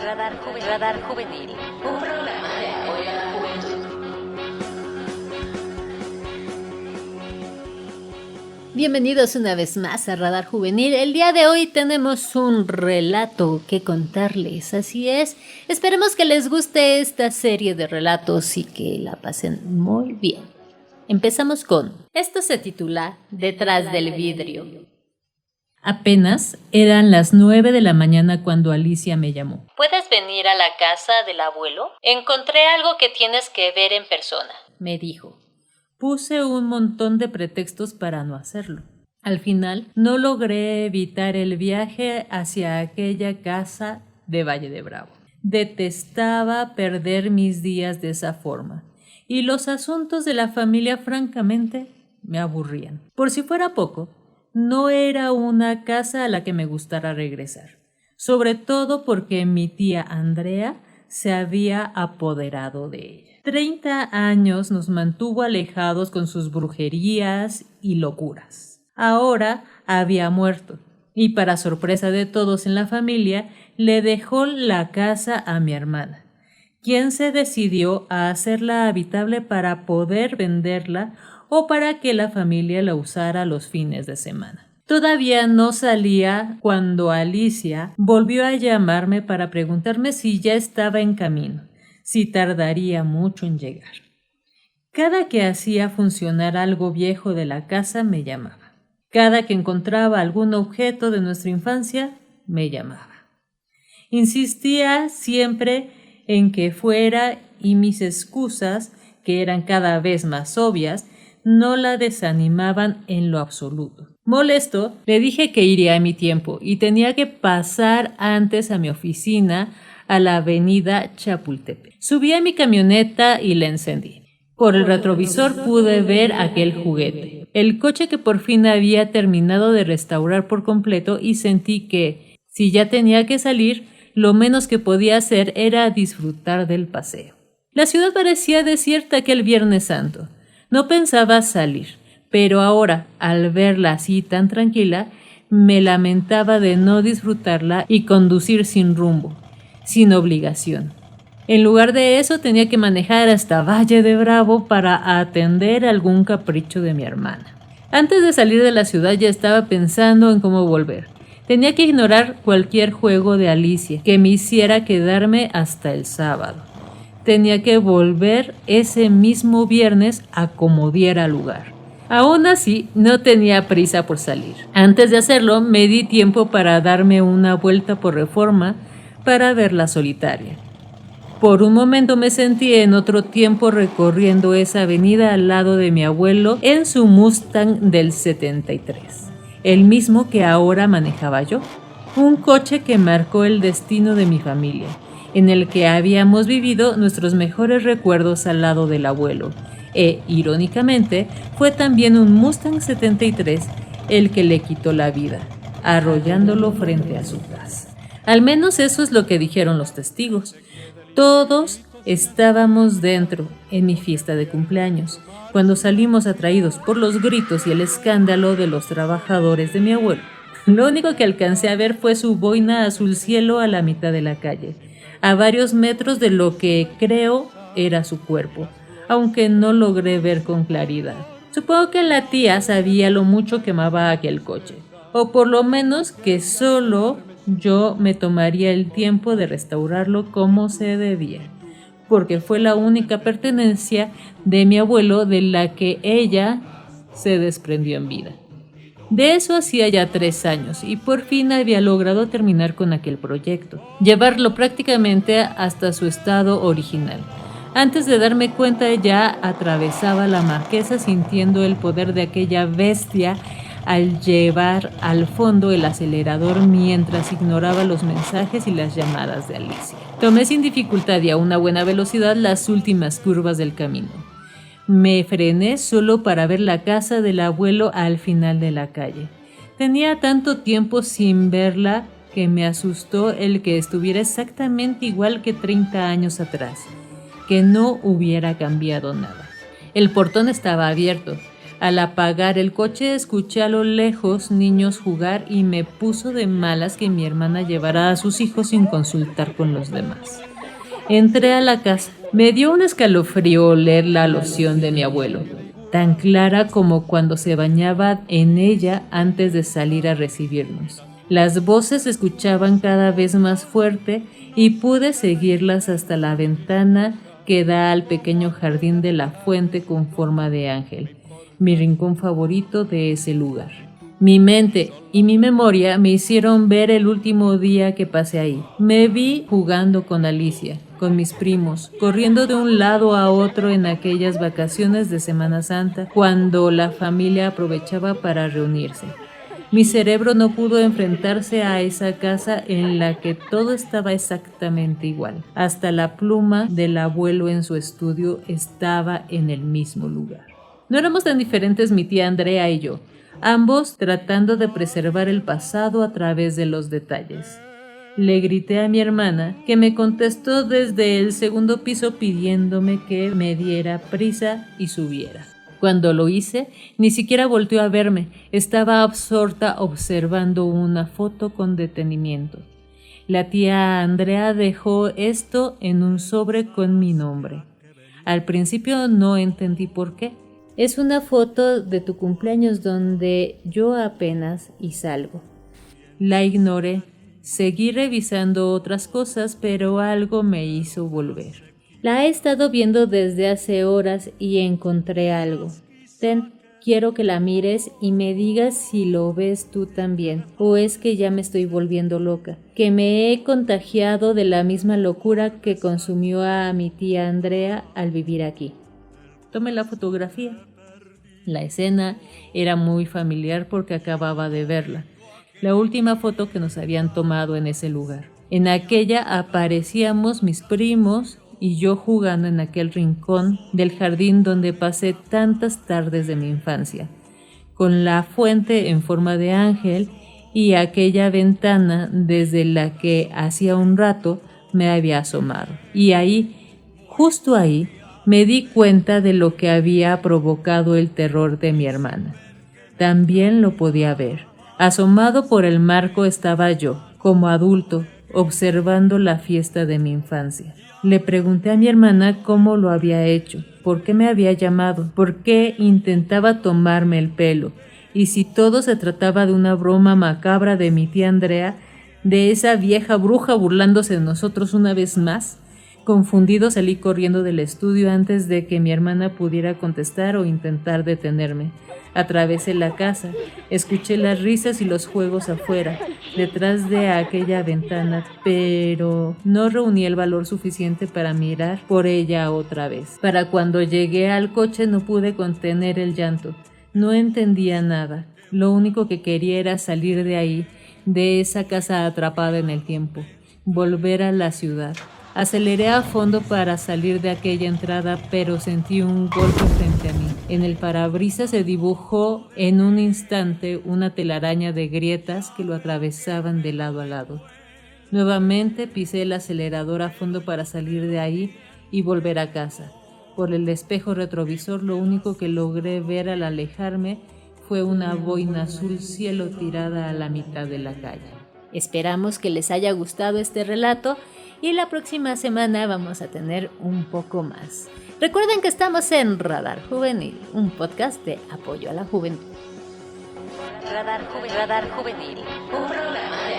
Radar Juvenil, un programa de apoyo a la juventud. Bienvenidos una vez más a Radar Juvenil. El día de hoy tenemos un relato que contarles, así es. Esperemos que les guste esta serie de relatos y que la pasen muy bien. Empezamos con... Esto se titula Detrás del vidrio. Apenas eran las 9 de la mañana cuando Alicia me llamó. ¿Puedes venir a la casa del abuelo? Encontré algo que tienes que ver en persona, me dijo. Puse un montón de pretextos para no hacerlo. Al final, no logré evitar el viaje hacia aquella casa de Valle de Bravo. Detestaba perder mis días de esa forma, y los asuntos de la familia francamente me aburrían. Por si fuera poco, no era una casa a la que me gustara regresar, sobre todo porque mi tía Andrea se había apoderado de ella. 30 años nos mantuvo alejados con sus brujerías y locuras. Ahora había muerto, y para sorpresa de todos en la familia, le dejó la casa a mi hermana, quien se decidió a hacerla habitable para poder venderla o para que la familia la usara los fines de semana. Todavía no salía cuando Alicia volvió a llamarme para preguntarme si ya estaba en camino, si tardaría mucho en llegar. Cada que hacía funcionar algo viejo de la casa me llamaba. Cada que encontraba algún objeto de nuestra infancia me llamaba. Insistía siempre en que fuera y mis excusas, que eran cada vez más obvias, no la desanimaban en lo absoluto. Molesto, le dije que iría a mi tiempo y tenía que pasar antes a mi oficina a la avenida Chapultepec. Subí a mi camioneta y la encendí. Por el retrovisor pude ver aquel juguete, el coche que por fin había terminado de restaurar por completo, y sentí que, si ya tenía que salir, lo menos que podía hacer era disfrutar del paseo. La ciudad parecía desierta aquel Viernes Santo. No pensaba salir, pero ahora, al verla así tan tranquila, me lamentaba de no disfrutarla y conducir sin rumbo, sin obligación. En lugar de eso, tenía que manejar hasta Valle de Bravo para atender algún capricho de mi hermana. Antes de salir de la ciudad ya estaba pensando en cómo volver. Tenía que ignorar cualquier juego de Alicia que me hiciera quedarme hasta el sábado. Tenía que volver ese mismo viernes a como diera lugar. Aún así, no tenía prisa por salir. Antes de hacerlo, me di tiempo para darme una vuelta por Reforma para verla solitaria. Por un momento me sentí en otro tiempo recorriendo esa avenida al lado de mi abuelo en su Mustang del 73, el mismo que ahora manejaba yo. Un coche que marcó el destino de mi familia, en el que habíamos vivido nuestros mejores recuerdos al lado del abuelo. Irónicamente, fue también un Mustang 73 el que le quitó la vida, arrollándolo frente a su casa. Al menos eso es lo que dijeron los testigos. Todos estábamos dentro en mi fiesta de cumpleaños, cuando salimos atraídos por los gritos y el escándalo de los trabajadores de mi abuelo. Lo único que alcancé a ver fue su boina azul cielo a la mitad de la calle, a varios metros de lo que creo era su cuerpo, aunque no logré ver con claridad. Supongo que la tía sabía lo mucho que amaba aquel coche, o por lo menos que solo yo me tomaría el tiempo de restaurarlo como se debía, porque fue la única pertenencia de mi abuelo de la que ella se desprendió en vida. De eso hacía ya 3 años y por fin había logrado terminar con aquel proyecto, llevarlo prácticamente hasta su estado original. Antes de darme cuenta ya atravesaba la marquesa sintiendo el poder de aquella bestia al llevar al fondo el acelerador mientras ignoraba los mensajes y las llamadas de Alicia. Tomé sin dificultad y a una buena velocidad las últimas curvas del camino. Me frené solo para ver la casa del abuelo al final de la calle. Tenía tanto tiempo sin verla que me asustó el que estuviera exactamente igual que 30 años atrás, que no hubiera cambiado nada. El portón estaba abierto, Al apagar el coche escuché a lo lejos niños jugar y me puso de malas que mi hermana llevara a sus hijos sin consultar con los demás. Entré a la casa. Me dio un escalofrío oler la loción de mi abuelo, tan clara como cuando se bañaba en ella antes de salir a recibirnos. Las voces se escuchaban cada vez más fuerte y pude seguirlas hasta la ventana que da al pequeño jardín de la fuente con forma de ángel, mi rincón favorito de ese lugar. Mi mente y mi memoria me hicieron ver el último día que pasé ahí. Me vi jugando con Alicia, con mis primos, corriendo de un lado a otro en aquellas vacaciones de Semana Santa, cuando la familia aprovechaba para reunirse. Mi cerebro no pudo enfrentarse a esa casa en la que todo estaba exactamente igual. Hasta la pluma del abuelo en su estudio estaba en el mismo lugar. No éramos tan diferentes mi tía Andrea y yo, ambos tratando de preservar el pasado a través de los detalles. Le grité a mi hermana, que me contestó desde el segundo piso pidiéndome que me diera prisa y subiera. Cuando lo hice, ni siquiera volteó a verme, estaba absorta observando una foto con detenimiento. La tía Andrea dejó esto en un sobre con mi nombre. Al principio no entendí por qué. Es una foto de tu cumpleaños donde yo apenas y salgo. La ignoré. Seguí revisando otras cosas, pero algo me hizo volver. La he estado viendo desde hace horas y encontré algo. Quiero que la mires y me digas si lo ves tú también, o es que ya me estoy volviendo loca, que me he contagiado de la misma locura que consumió a mi tía Andrea al vivir aquí. Tomé la fotografía. La escena era muy familiar porque acababa de verla. La última foto que nos habían tomado en ese lugar. En aquella aparecíamos mis primos y yo jugando en aquel rincón del jardín donde pasé tantas tardes de mi infancia, con la fuente en forma de ángel y aquella ventana desde la que hacía un rato me había asomado. Y ahí, justo ahí, me di cuenta de lo que había provocado el terror de mi hermana. También lo podía ver. Asomado por el marco estaba yo, como adulto, observando la fiesta de mi infancia. Le pregunté a mi hermana cómo lo había hecho, por qué me había llamado, por qué intentaba tomarme el pelo, y si todo se trataba de una broma macabra de mi tía Andrea, de esa vieja bruja burlándose de nosotros una vez más. Confundido salí corriendo del estudio antes de que mi hermana pudiera contestar o intentar detenerme. Atravesé la casa, escuché las risas y los juegos afuera, detrás de aquella ventana, pero no reuní el valor suficiente para mirar por ella otra vez. Para cuando llegué al coche no pude contener el llanto. No entendía nada. Lo único que quería era salir de ahí, de esa casa atrapada en el tiempo, volver a la ciudad. Aceleré a fondo para salir de aquella entrada, pero sentí un golpe frente a mí. En el parabrisas se dibujó en un instante una telaraña de grietas que lo atravesaban de lado a lado. Nuevamente pisé el acelerador a fondo para salir de ahí y volver a casa. Por el espejo retrovisor lo único que logré ver al alejarme fue una boina azul cielo tirada a la mitad de la calle. Esperamos que les haya gustado este relato y la próxima semana vamos a tener un poco más. Recuerden que estamos en Radar Juvenil, un podcast de apoyo a la juventud. Radar Juvenil, un programa de